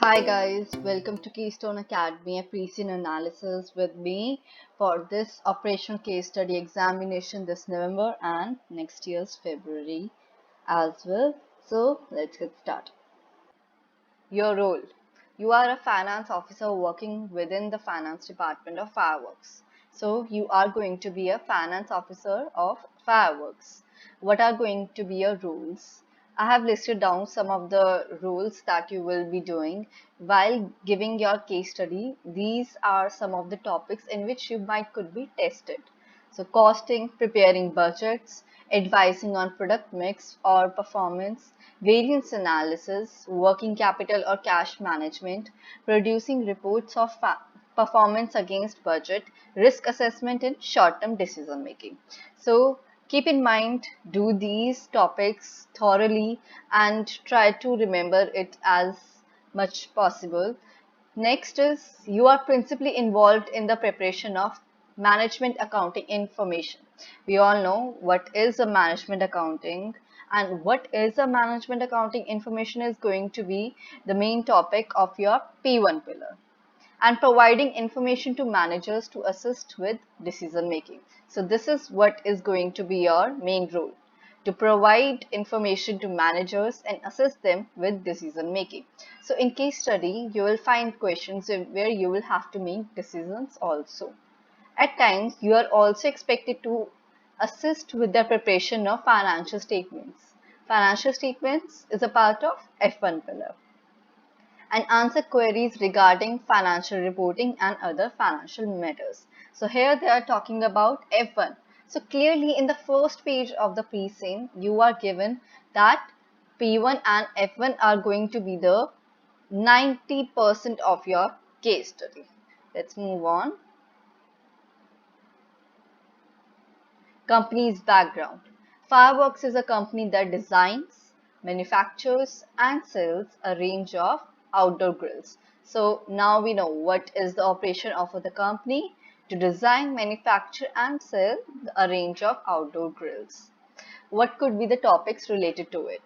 Hi guys, welcome to Keystone Academy, a Preseen analysis with me for this operational case study examination this November and next year's February as well. So let's get started. Your role. You are a finance officer working within the finance department of Fireworks. So you are going to be a finance officer of Fireworks. What are going to be your roles? I have listed down some of the roles that you will be doing while giving your case study. These are some of the topics in which you might could be tested. So costing, preparing budgets, advising on product mix or performance, variance analysis, working capital or cash management, producing reports of performance against budget, risk assessment and short-term decision making. So keep in mind, do these topics thoroughly and try to remember it as much possible. Next is you are principally involved in the preparation of management accounting information. We all know what is a management accounting, and what is a management accounting information is going to be the main topic of your P1 pillar, and providing information to managers to assist with decision making. So this is what is going to be your main role, to provide information to managers and assist them with decision making. So in case study, you will find questions where you will have to make decisions also. At times, you are also expected to assist with the preparation of financial statements. Financial statements is a part of F1 pillar, and answer queries regarding financial reporting and other financial matters. So here they are talking about F1. So clearly in the first page of the Preseen, you are given that P1 and F1 are going to be the 90% of your case study. Let's move on. Company's background. Fireworks is a company that designs, manufactures and sells a range of outdoor grills. So now we know what is the operation of the company: to design, manufacture and sell a range of outdoor grills. What could be the topics related to it?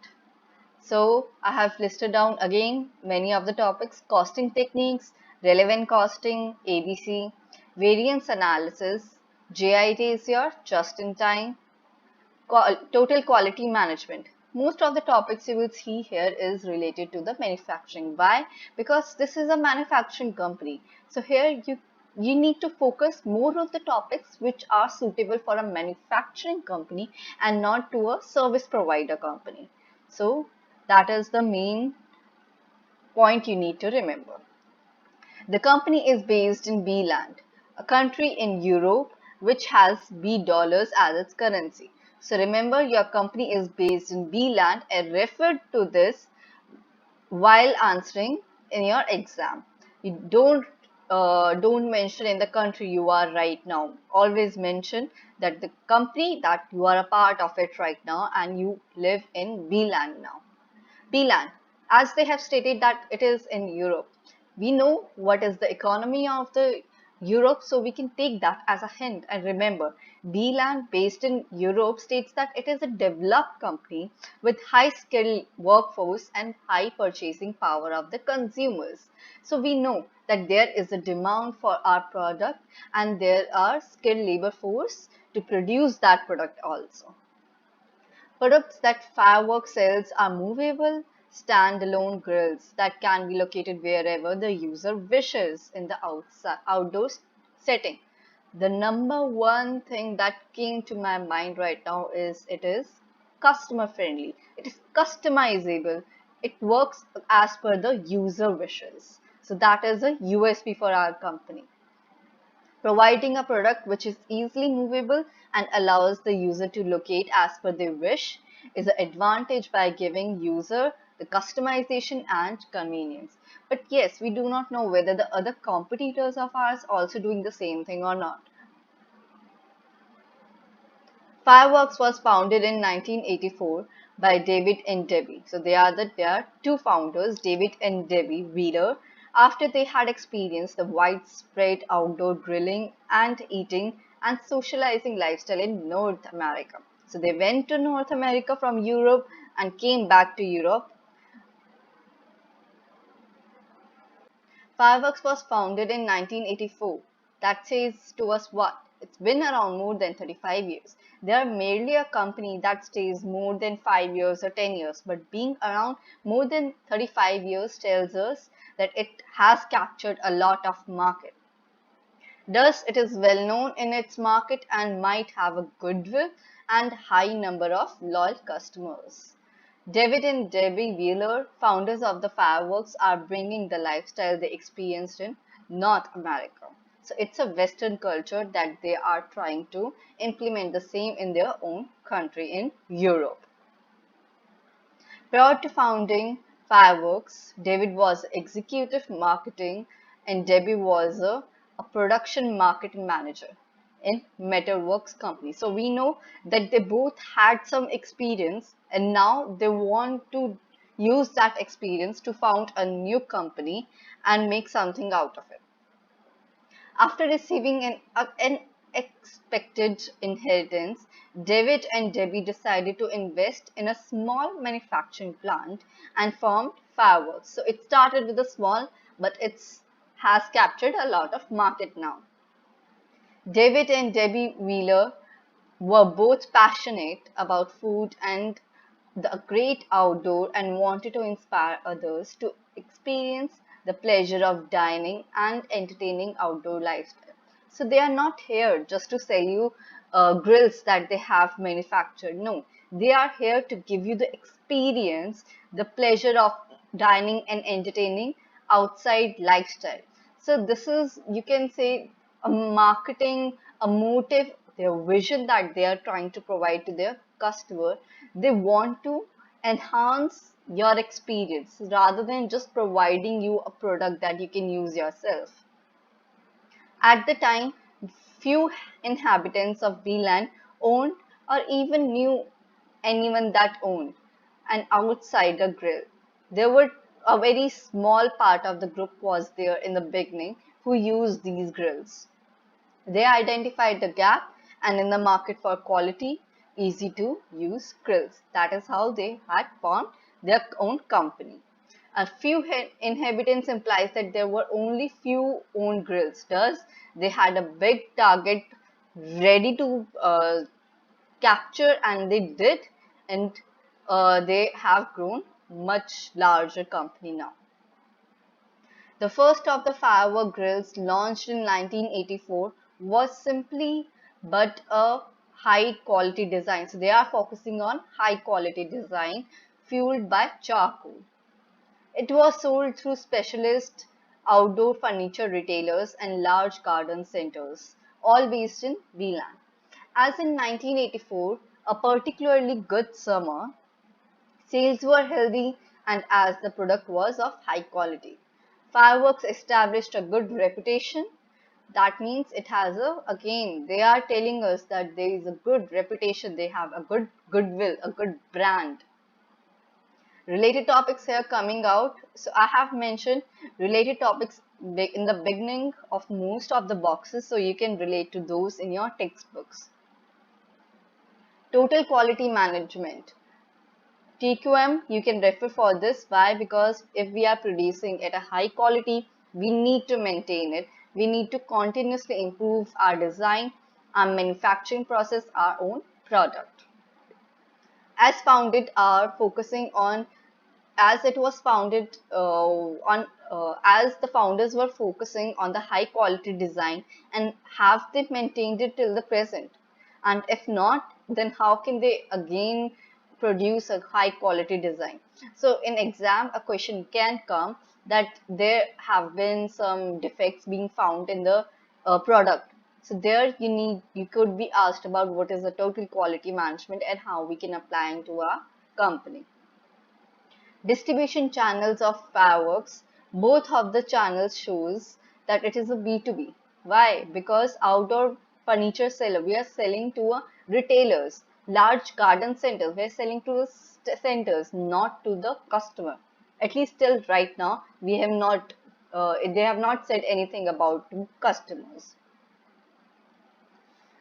So I have listed down again many of the topics: costing techniques, relevant costing, ABC, variance analysis, JIT is your just in time, total quality management. Most of the topics you will see here is related to the manufacturing. Why? Because this is a manufacturing company. So here you need to focus more of the topics which are suitable for a manufacturing company and not to a service provider company. So that is the main point you need to remember. The company is based in B-land, a country in Europe which has B dollars as its currency. So remember, your company is based in B-land and refer to this while answering in your exam. You don't mention in the country you are right now. Always mention that the company that you are a part of it right now and you live in B-land now. B-land, as they have stated that it is in Europe. We know what is the economy of the Europe, so we can take that as a hint. And remember, B-land based in Europe states that it is a developed company with high skilled workforce and high purchasing power of the consumers. So we know that there is a demand for our product and there are skilled labor force to produce that product also. Products that Fireworks sells are movable, standalone grills that can be located wherever the user wishes in the outdoor setting. The number one thing that came to my mind right now is it is customer friendly. It is customizable. It works as per the user wishes. So that is a USP for our company. Providing a product which is easily movable and allows the user to locate as per their wish is an advantage by giving user the customization and convenience. But yes, we do not know whether the other competitors of ours also doing the same thing or not. Fireworks was founded in 1984 by David and Debbie. So they are two founders, David and Debbie Wheeler, after they had experienced the widespread outdoor grilling and eating and socializing lifestyle in North America. So they went to North America from Europe and came back to Europe. Fireworks was founded in 1984. That says to us what? It's been around more than 35 years. They are merely a company that stays more than 5 years or 10 years, but being around more than 35 years tells us that it has captured a lot of market. Thus, it is well known in its market and might have a goodwill and high number of loyal customers. David and Debbie Wheeler, founders of the fireworks, are bringing the lifestyle they experienced in North America. So it's a Western culture that they are trying to implement the same in their own country in Europe. Prior to founding Fireworks, David was executive marketing and Debbie was a production marketing manager in Metalworks company. So we know that they both had some experience and now they want to use that experience to found a new company and make something out of it. After receiving an unexpected inheritance, David and Debbie decided to invest in a small manufacturing plant and formed Fireworks. So it started with a small, but it has captured a lot of market now. David and Debbie Wheeler were both passionate about food and the great outdoor and wanted to inspire others to experience the pleasure of dining and entertaining outdoor lifestyle. So they are not here just to sell you grills that they have manufactured. No, they are here to give you the experience, the pleasure of dining and entertaining outside lifestyle. So this is, you can say, a marketing, a motive, their vision that they are trying to provide to their customer. They want to enhance your experience rather than just providing you a product that you can use yourself. At the time, few inhabitants of Wheelan owned or even knew anyone that owned an outsider grill. There were a very small part of the group was there in the beginning who used these grills. They identified the gap and in the market for quality, easy to use grills. That is how they had formed their own company. A few inhabitants implies that there were only few owned grills. Thus, they had a big target ready to capture, and they did, and they have grown much larger company now. The first of the firework grills launched in 1984 was simply but a high quality design. So they are focusing on high quality design fueled by charcoal. It was sold through specialist outdoor furniture retailers and large garden centers, all based in Wheelan. As in 1984, a particularly good summer, sales were healthy and as the product was of high quality. Fireworks established a good reputation. That means it has a, again, they are telling us that there is a good reputation, they have a good goodwill, a good brand. Related topics here coming out. So I have mentioned related topics in the beginning of most of the boxes, so you can relate to those in your textbooks. Total quality management. TQM, you can refer for this. Why? Because if we are producing at a high quality, we need to maintain it. We need to continuously improve our design, our manufacturing process, our own product. As founded are focusing on, as it was founded as the founders were focusing on the high quality design, and have they maintained it till the present? And if not, then how can they again produce a high quality design? So in exam, a question can come that there have been some defects being found in the product. So there you could be asked about what is the total quality management and how we can apply into our company. Distribution channels of fireworks. Both of the channels shows that it is a B2B. Why? Because outdoor furniture seller, we are selling to retailers, large garden centers, we are selling to the centers, not to the customer. At least till right now, we have not, they have not said anything about customers.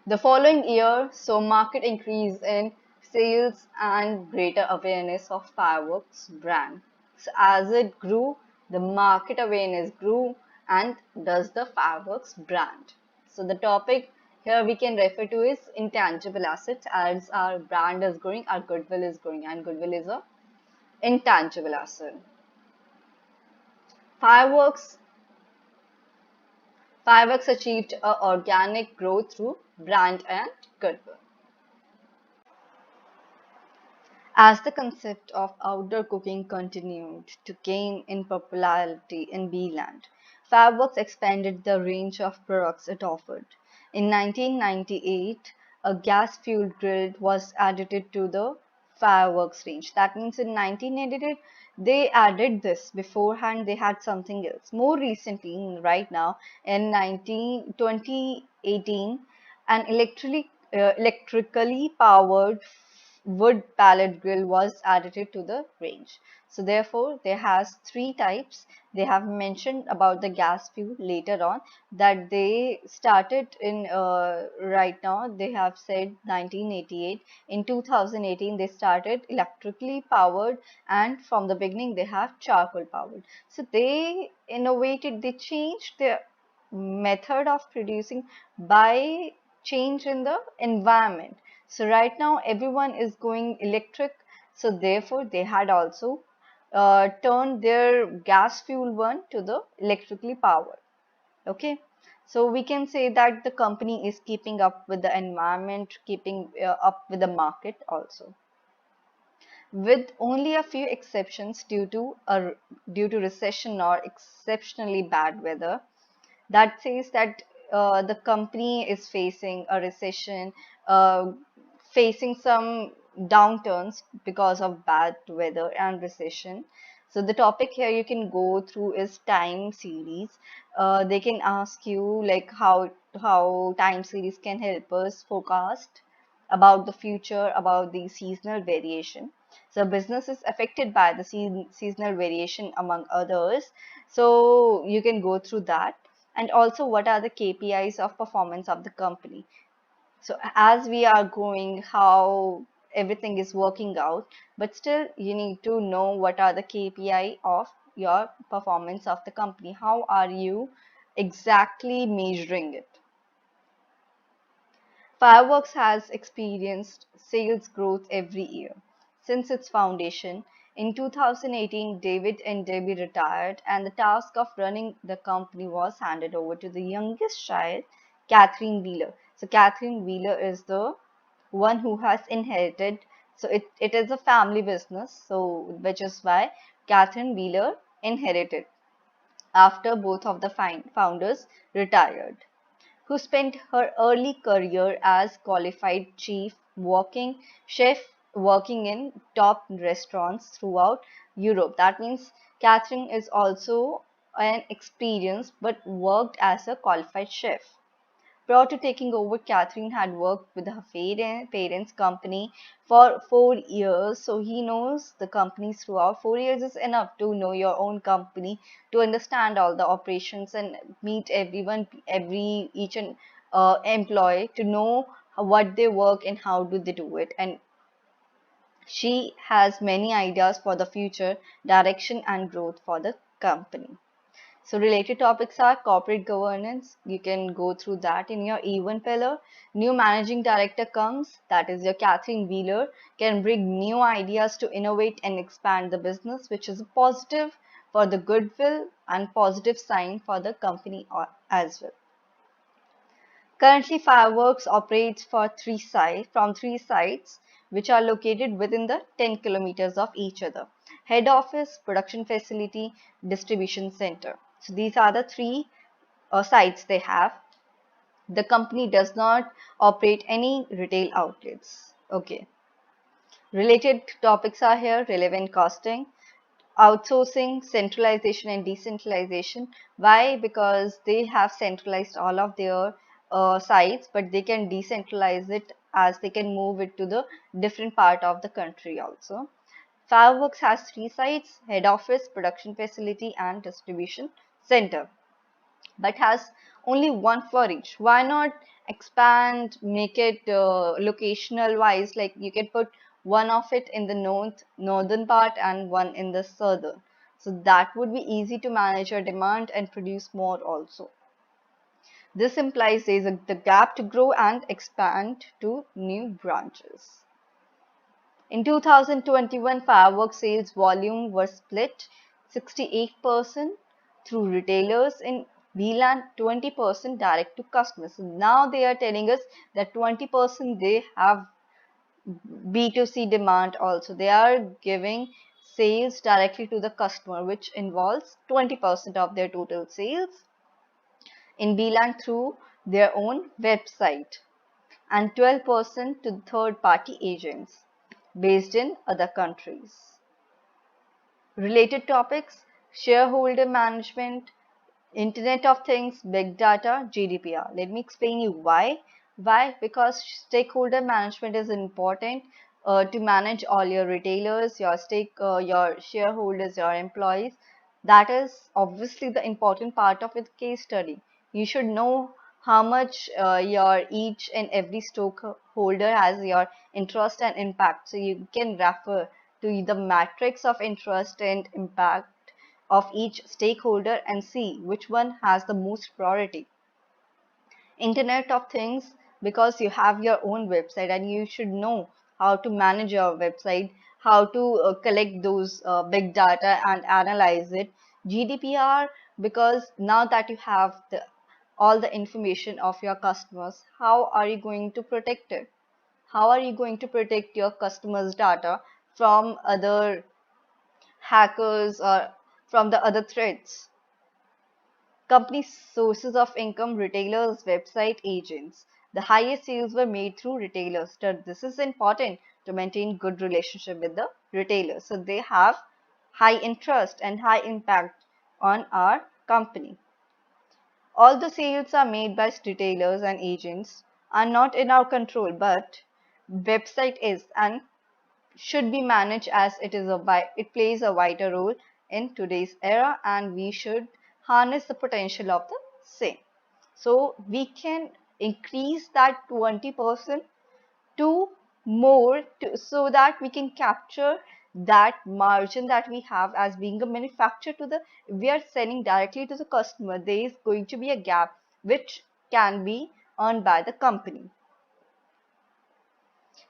The following year saw market increase in sales and greater awareness of fireworks brand. So as it grew, the market awareness grew and does the fireworks brand? So the topic here we can refer to is intangible assets. As our brand is growing, our goodwill is growing, and goodwill is a intangible asset. Fireworks Fireworks achieved a organic growth through brand and goodwill. As the concept of outdoor cooking continued to gain in popularity in B-land, Fireworks expanded the range of products it offered. In 1998, a gas-fueled grill was added to the Fireworks range. That means in 1988, they added this. Beforehand, they had something else. More recently, right now, in 2018, an electrically powered wood pallet grill was added to the range. So therefore, there has three types. They have mentioned about the gas fuel later on that they started in right now. They have said 1988. In 2018, they started electrically powered, and from the beginning they have charcoal powered. So they innovated. They changed their method of producing by change in the environment. So right now everyone is going electric, so therefore they had also turned their gas fuel one to the electrically powered. Okay, so we can say that the company is keeping up with the environment, keeping up with the market also, with only a few exceptions due to recession or exceptionally bad weather. That says that the company is facing a recession, facing some downturns because of bad weather and recession. So the topic here you can go through is time series. They can ask you like how time series can help us forecast about the future, about the seasonal variation. So business is affected by the seasonal variation among others. So you can go through that. And also what are the KPIs of performance of the company. So as we are going, how everything is working out, but still you need to know what are the KPI of your performance of the company. How are you exactly measuring it? Fireworks has experienced sales growth every year since its foundation. In 2018, David and Debbie retired, and the task of running the company was handed over to the youngest child, Catherine Wheeler. So, Catherine Wheeler is the one who has inherited. So, it is a family business, so which is why Catherine Wheeler inherited after both of the founders retired, who spent her early career as qualified chef working in top restaurants throughout Europe. That means Catherine is also an experienced but worked as a qualified chef. Prior to taking over, Catherine had worked with her parents' company for 4 years, so he knows the companies throughout. 4 years is enough to know your own company, to understand all the operations and meet everyone, each and employee, to know what they work and how do they do it. And she has many ideas for the future direction and growth for the company. So related topics are corporate governance. You can go through that in your E1 pillar. New managing director comes, that is your Catherine Wheeler, can bring new ideas to innovate and expand the business, which is a positive for the goodwill and positive sign for the company as well. Currently, Fireworks operates from three sites which are located within the 10 kilometers of each other. Head office, production facility, distribution center. So these are the three sites they have. The company does not operate any retail outlets. Okay. Related topics are here: relevant costing, outsourcing, centralization and decentralization. Why? Because they have centralized all of their sites, but they can decentralize it as they can move it to the different part of the country also. Fireworks has three sites: head office, production facility and distribution center, but has only one for each. Why not expand, make it locational wise? Like you can put one of it in the northern part and one in the southern. So that would be easy to manage your demand and produce more also. This implies there is the gap to grow and expand to new branches. In 2021, fireworks sales volume was split 68% through retailers in VLAN, 20% direct to customers. So now they are telling us that 20% they have B2C demand also. They are giving sales directly to the customer, which involves 20% of their total sales in VLAN through their own website and 12% to third-party agents based in other countries. Related topics: shareholder management, Internet of Things, Big Data, GDPR. Let me explain you why. Why? Because stakeholder management is important to manage all your retailers, your shareholders, your employees. That is obviously the important part of a case study. You should know how much your each and every stakeholder has your interest and impact. So you can refer to the matrix of interest and impact of each stakeholder and see which one has the most priority. Internet of Things, because you have your own website and you should know how to manage your website, how to collect those big data and analyze it. GDPR, because now that you have all the information of your customers, how are you going to protect it? How are you going to protect your customers' data from other hackers or from the other threats? Company sources of income: retailers, website, agents. The highest sales were made through retailers. So this is important to maintain good relationship with the retailers. So they have high interest and high impact on our company. All the sales are made by retailers and agents are not in our control, but website is and should be managed as it plays a vital role in today's era, and we should harness the potential of the same. So we can increase that 20% to more so that we can capture that margin that we have as being a manufacturer to the we are selling directly to the customer. There is going to be a gap which can be earned by the company.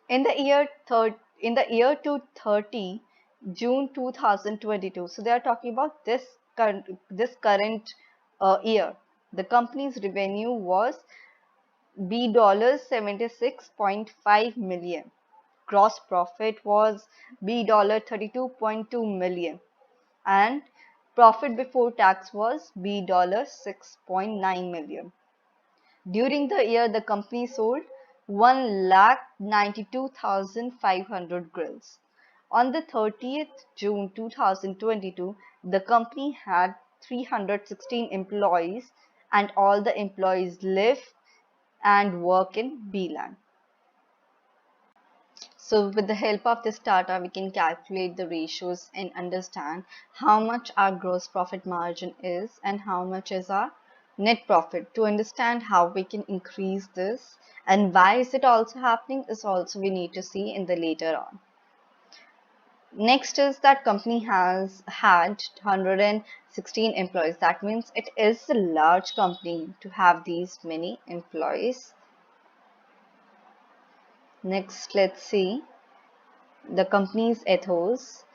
In the year 2030, June 2022, so they are talking about this current year, the company's revenue was $76.5 million. Gross profit was $32.2 million, and profit before tax was $6.9 million. During the year, the company sold 1,92,500 grills. On the 30th June 2022, the company had 316 employees, and all the employees live and work in Beeland. So with the help of this data, we can calculate the ratios and understand how much our gross profit margin is and how much is our net profit. To understand how we can increase this and why is it also happening is also we need to see in the later on. Next is that company has had 116 employees. That means it is a large company to have these many employees. Next, let's see the company's ethos.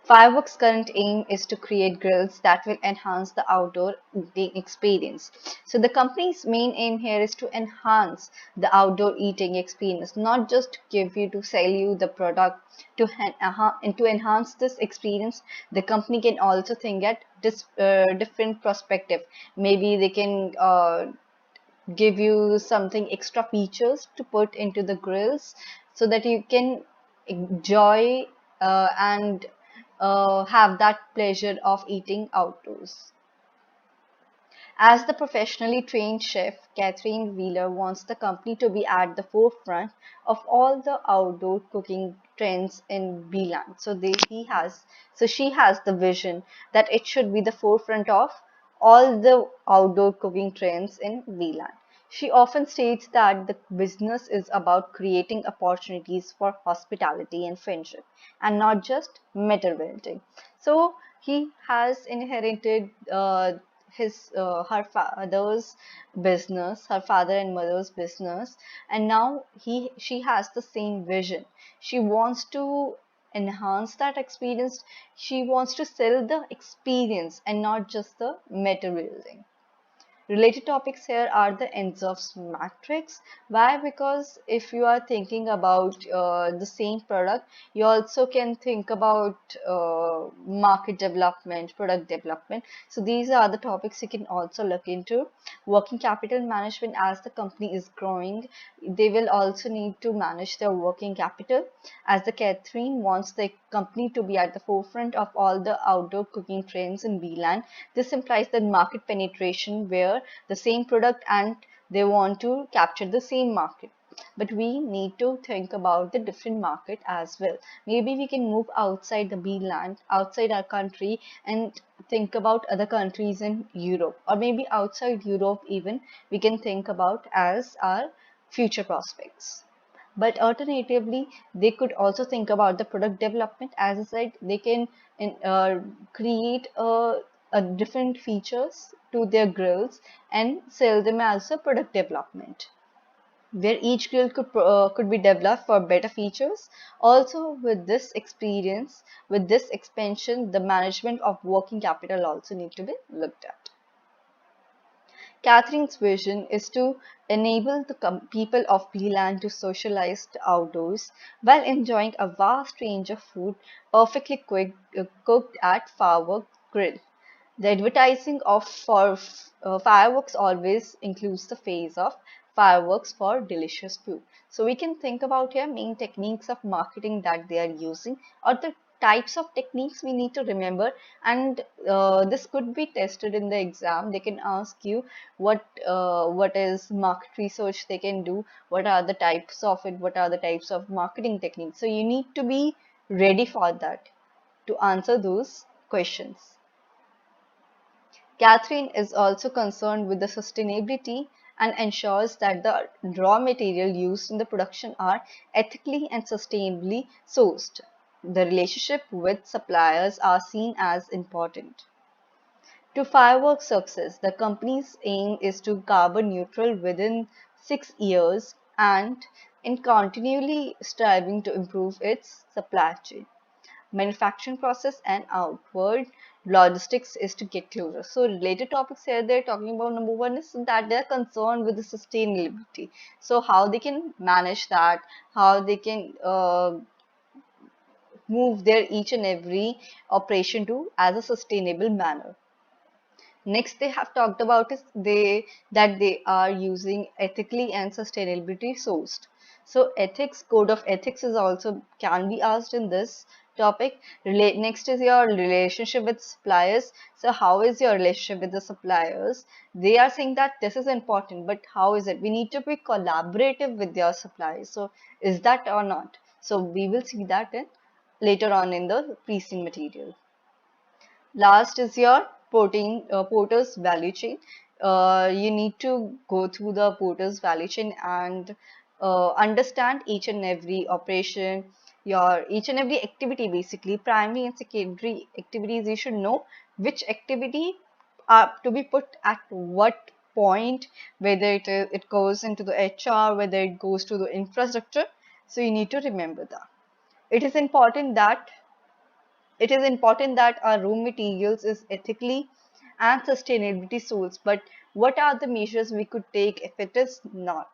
Fireworks' current aim is to create grills that will enhance the outdoor eating experience. So the company's main aim here is to enhance the outdoor eating experience, not just to sell you the product. And to enhance this experience, the company can also think at this different perspective. Maybe they can give you something extra features to put into the grills so that you can enjoy and have that pleasure of eating outdoors. As the professionally trained chef, Catherine Wheeler wants the company to be at the forefront of all the outdoor cooking trends in Beeland. So she has the vision that it should be the forefront of all the outdoor cooking trends in Beeland. She often states that the business is about creating opportunities for hospitality and friendship and not just metal building. So He has inherited his her father's business, her father and mother's business, and now she has the same vision. She wants to enhance that experience. She wants to sell the experience and not just the material thing. Related topics here are the ends of matrix. Why? Because if you are thinking about the same product, you also can think about market development, product development. So these are the topics you can also look into. Working capital management. As the company is growing, they will also need to manage their working capital. As the Catherine wants the company to be at the forefront of all the outdoor cooking trends in VLAN. This implies that market penetration where the same product and they want to capture the same market. But we need to think about the different market as well. Maybe we can move outside the B land, outside our country, and think about other countries in Europe, or maybe outside Europe even we can think about as our future prospects. But alternatively, they could also think about the product development. As I said, they can create a different features to their grills and sell them as a product development, where each grill could be developed for better features. Also, with this experience, with this expansion, the management of working capital also need to be looked at. Catherine's vision is to enable the people of Bland to socialize outdoors while enjoying a vast range of food perfectly cooked at Fireworks Grill. The advertising of fireworks always includes the phase of fireworks for delicious food. So we can think about here main techniques of marketing that they are using, or the types of techniques we need to remember, and this could be tested in the exam. They can ask you what is market research they can do, what are the types of it, what are the types of marketing techniques. So you need to be ready for that to answer those questions. Catherine is also concerned with the sustainability and ensures that the raw material used in the production are ethically and sustainably sourced. The relationship with suppliers are seen as important. To fireworks success, the company's aim is to carbon neutral within 6 years and in continually striving to improve its supply chain. Manufacturing process and outward logistics is to get closer. So related topics here they're talking about, number one is that they're concerned with the sustainability. So how they can manage that, how they can move their each and every operation to as a sustainable manner. Next, they have talked about is they are using ethically and sustainability sourced. So ethics, code of ethics is also can be asked in this topic. Next is your relationship with suppliers. So how is your relationship with the suppliers? They are saying that this is important, but how is it? We need to be collaborative with your suppliers. So is that or not? So we will see that in later on in the Preseen material. Last is your porter's value chain. You need to go through the porter's value chain and understand each and every operation, your each and every activity, basically primary and secondary activities. You should know which activity are to be put at what point, whether it goes into the HR, whether it goes to the infrastructure. So you need to remember that. It is important that our raw materials is ethically and sustainability sourced, but what are the measures we could take if it is not?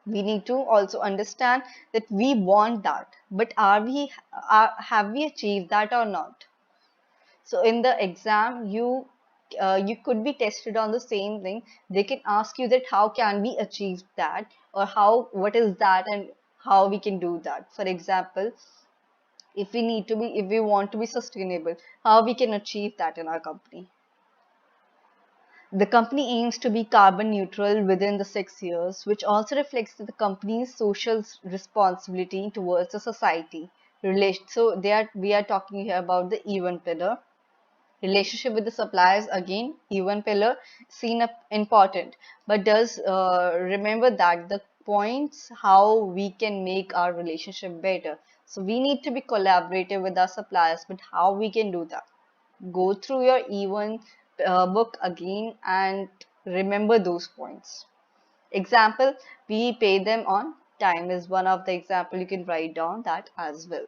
We need to also understand that we want that, but have we achieved that or not? So in the exam, you could be tested on the same thing. They can ask you that how can we achieve that, or what is that and how we can do that. For example, if we want to be sustainable, how we can achieve that in our company. The company aims to be carbon neutral within the 6 years, which also reflects the company's social responsibility towards the society. So we are talking here about the E1 pillar. Relationship with the suppliers, again E1 pillar seen important, but does remember that the points how we can make our relationship better. So we need to be collaborative with our suppliers, but how we can do that? Go through your E1 book again and remember those points. Example, we pay them on time is one of the example. You can write down that as well.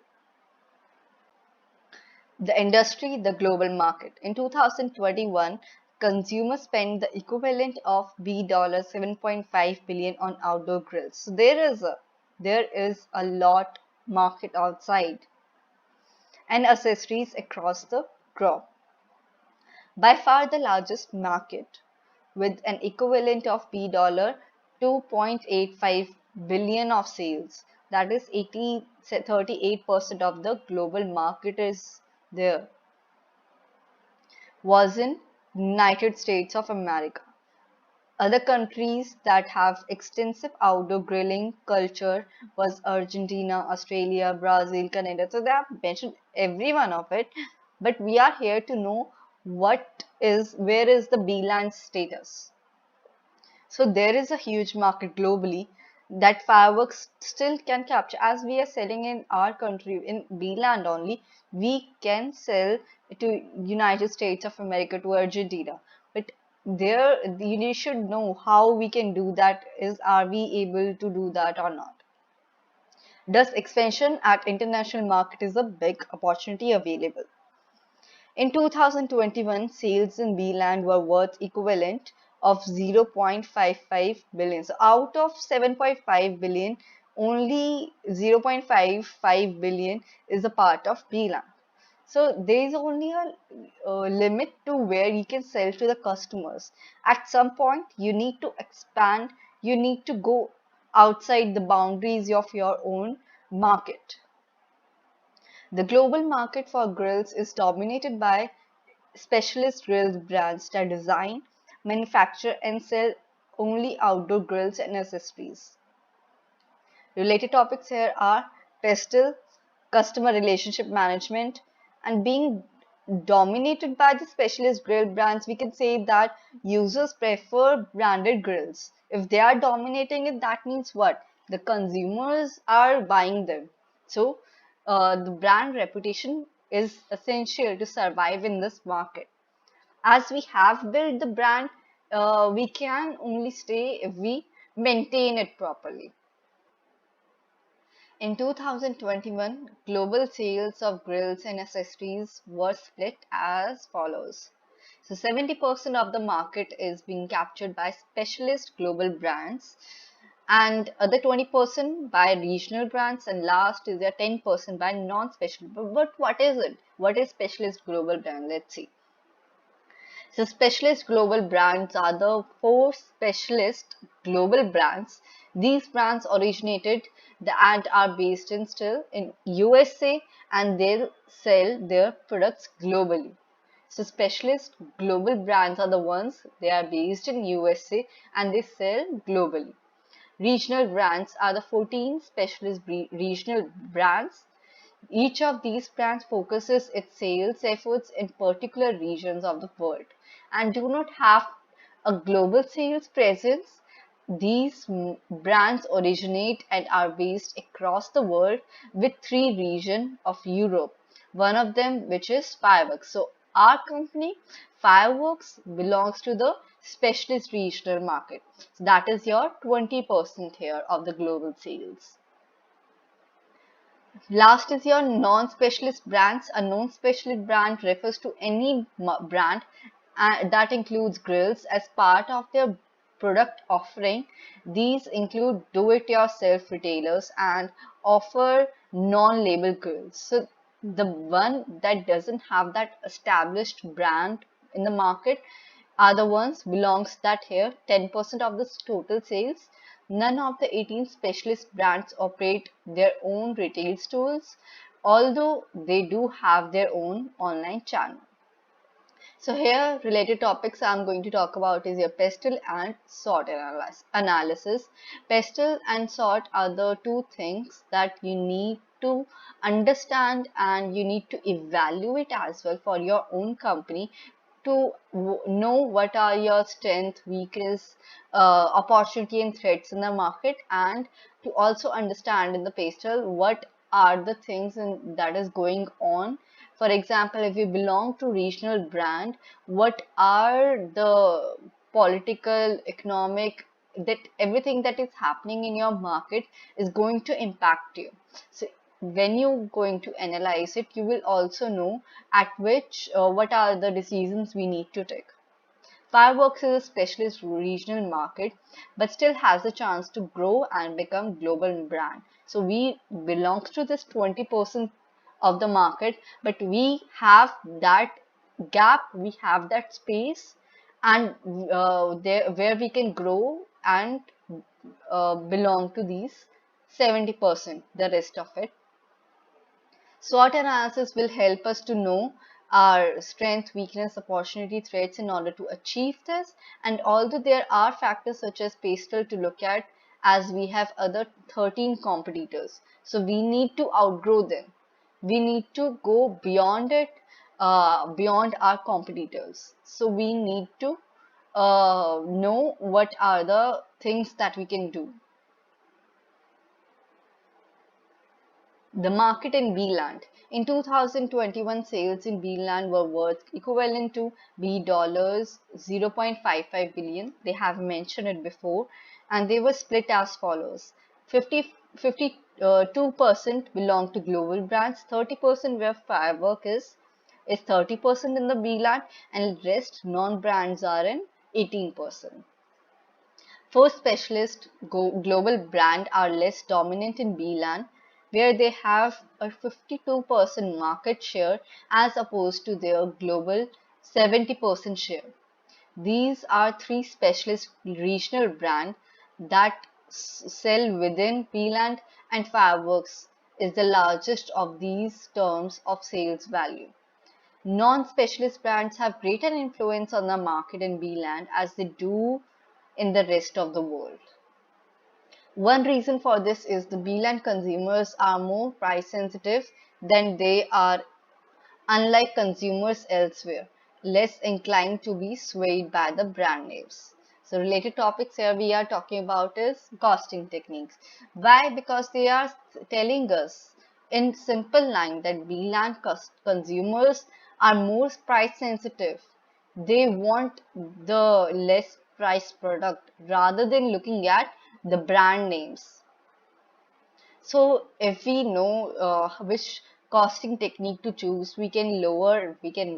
The industry, the global market. In 2021, consumers spent the equivalent of $7.5 billion on outdoor grills. So there is a lot market outside and accessories across the globe. By far the largest market with an equivalent of $2.85 billion of sales. That is 38% of the global market is there. Was in United States of America. Other countries that have extensive outdoor grilling culture was Argentina, Australia, Brazil, Canada. So they have mentioned every one of it, but we are here to know where is the B-land status. So there is a huge market globally that fireworks still can capture. As we are selling in our country in B-land only, we can sell to United States of America, to Argentina. But there you should know how we can do that. Are we able to do that or not? Thus, expansion at international market is a big opportunity available. In 2021, sales in B-land were worth equivalent of 0.55 billion. So out of 7.5 billion, only 0.55 billion is a part of B-land. So there is only a limit to where you can sell to the customers. At some point, you need to expand. You need to go outside the boundaries of your own market. The global market for grills is dominated by specialist grill brands that design, manufacture, and sell only outdoor grills and accessories. Related topics here are pestle, customer relationship management, and being dominated by the specialist grill brands, we can say that users prefer branded grills. If they are dominating it, that means what? The consumers are buying them. So, the brand reputation is essential to survive in this market. As we have built the brand, we can only stay if we maintain it properly. In 2021, global sales of grills and accessories were split as follows. So 70% of the market is being captured by specialist global brands, and other 20% by regional brands, and last is there 10% by non-special. But what is it? What is specialist global brand? Let's see. So specialist global brands are the four specialist global brands. These brands originated and are based in still in USA, and they sell their products globally. So specialist global brands are the ones they are based in USA and they sell globally. Regional brands are the 14 specialist regional brands. Each of these brands focuses its sales efforts in particular regions of the world and do not have a global sales presence. These brands originate and are based across the world with three regions of Europe. One of them which is fireworks. So our company fireworks belongs to the specialist regional market. So that is your 20% here of the global sales. Last is your non-specialist brands. A non-specialist brand refers to any brand that includes grills as part of their product offering. These include do-it-yourself retailers and offer non-label grills. So the one that doesn't have that established brand in the market are the ones belongs that here 10% of this total sales. None of the 18 specialist brands operate their own retail stores, although they do have their own online channel. So here related topics I'm going to talk about is your pestle and sort analysis. Pestle and sort are the two things that you need to understand and you need to evaluate as well for your own company to know what are your strength, weakness, opportunity and threats in the market, and to also understand in the pestle what are the things that is going on. For example, if you belong to regional brand, what are the political, economic, that everything that is happening in your market is going to impact you. So when you're going to analyze it, you will also know at which what are the decisions we need to take. Fireworks is a specialist regional market, but still has a chance to grow and become global brand. So we belong to this 20% of the market, but we have that gap, we have that space, and there where we can grow and belong to these 70%, the rest of it. SWOT analysis will help us to know our strength, weakness, opportunity, threats in order to achieve this. And although there are factors such as pastel to look at, as we have other 13 competitors, so we need to outgrow them. We need to go beyond it, beyond our competitors. So we need to know what are the things that we can do. The market in B-land. In 2021, sales in B-land were worth equivalent to B dollars 0.55 billion. They have mentioned it before, and they were split as follows: 52% belong to global brands, 30% where firework is 30% in the B-land, and rest non-brands are in 18%. First, specialist global brand are less dominant in B-land, where they have a 52% market share as opposed to their global 70% share. These are three specialist regional brands that sell within B-land, and fireworks is the largest of these terms of sales value. Non-specialist brands have greater influence on the market in B-land as they do in the rest of the world. One reason for this is the B-land consumers are more price sensitive than they are, unlike consumers elsewhere, less inclined to be swayed by the brand names. So related topics here we are talking about is costing techniques. Why? Because they are telling us in simple line that B-land consumers are more price sensitive. They want the less price product rather than looking at the brand names. So if we know which costing technique to choose, we can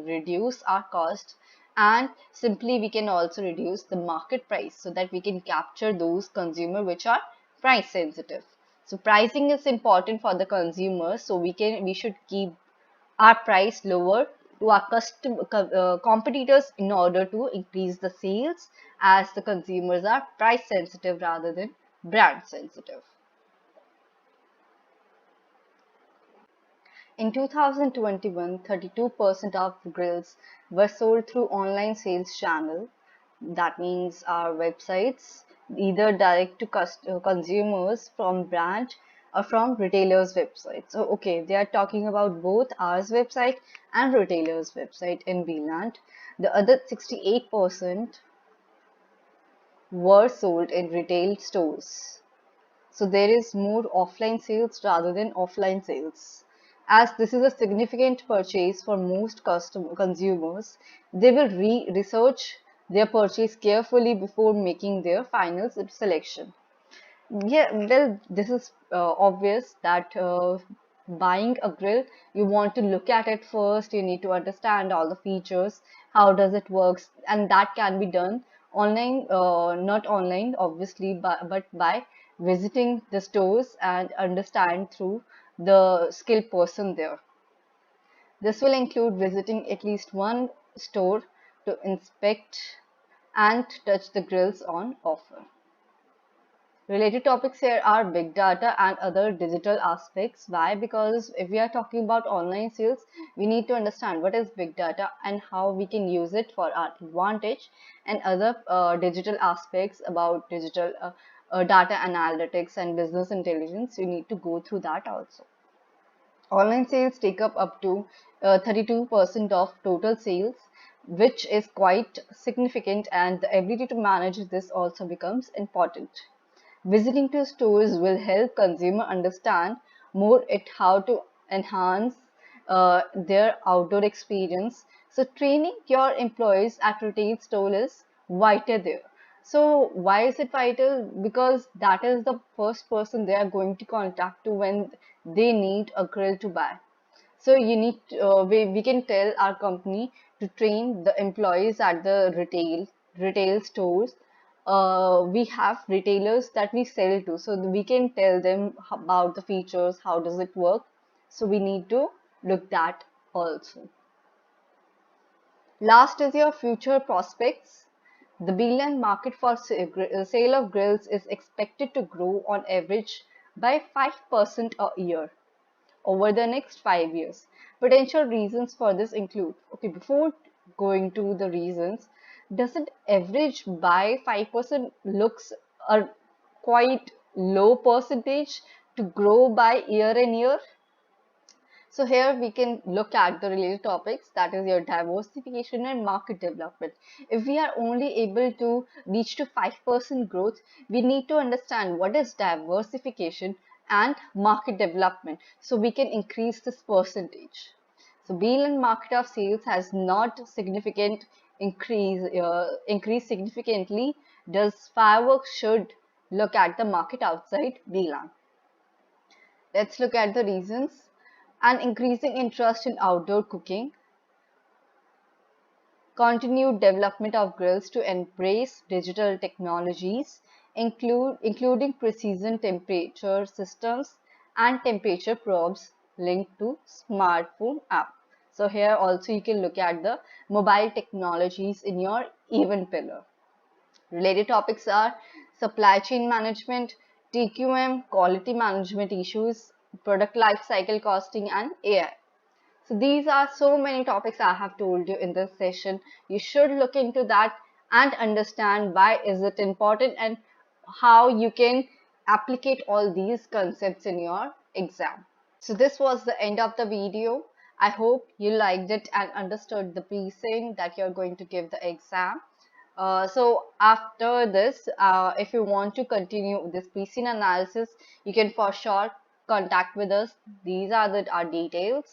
reduce our cost, and simply we can also reduce the market price so that we can capture those consumer which are price sensitive. So pricing is important for the consumer, so we should keep our price lower to our competitors in order to increase the sales, as the consumers are price sensitive rather than brand sensitive. In 2021, 32% of grills were sold through online sales channel. That means our websites, either direct to consumers from brand or from retailers' websites. So, okay, they are talking about both ours website and retailers' website in B-land. The other 68% were sold in retail stores. So there is more offline sales rather than offline sales. As this is a significant purchase for most consumers, they will research their purchase carefully before making their final selection. Yeah, well, this is obvious that buying a grill, you want to look at it first, you need to understand all the features, how does it works, and that can be done online, not online, obviously, but by visiting the stores and understand through the skilled person there. This will include visiting at least one store to inspect and touch the grills on offer. Related topics here are big data and other digital aspects. Why? Because if we are talking about online sales, we need to understand what is big data and how we can use it for our advantage, and other digital aspects about digital data analytics and business intelligence. You need to go through that also. Online sales take up to 32% of total sales, which is quite significant, and the ability to manage this also becomes important. Visiting to stores will help consumer understand more it how to enhance their outdoor experience. So training your employees at retail store is vital there. So why is it vital? Because that is the first person they are going to contact to when they need a grill to buy. So you need we can tell our company to train the employees at the retail stores. We have retailers that we sell to, so we can tell them about the features, how does it work. So we need to look that also. Last is your future prospects. The Beiland market for sale of grills is expected to grow on average by 5% a year over the next 5 years. Potential reasons for this include, okay, before going to the reasons, does it average by 5% looks a quite low percentage to grow by year and year? So here we can look at the related topics, that is your diversification and market development. If we are only able to reach to 5% growth, we need to understand what is diversification and market development so we can increase this percentage. So Beiland market of sales has not significant increased significantly. Does fireworks should look at the market outside Beiland? Let's look at the reasons. An increasing interest in outdoor cooking, continued development of grills to embrace digital technologies, including precision temperature systems and temperature probes linked to smartphone app. So here also you can look at the mobile technologies in your event pillar. Related topics are supply chain management, TQM, quality management issues, product life cycle costing, and AI. So these are so many topics I have told you in this session. You should look into that and understand why is it important and how you can applicate all these concepts in your exam. So this was the end of the video. I hope you liked it and understood the pacing that you're going to give the exam. So after this, if you want to continue this PC analysis, you can for sure contact with us. These are our details.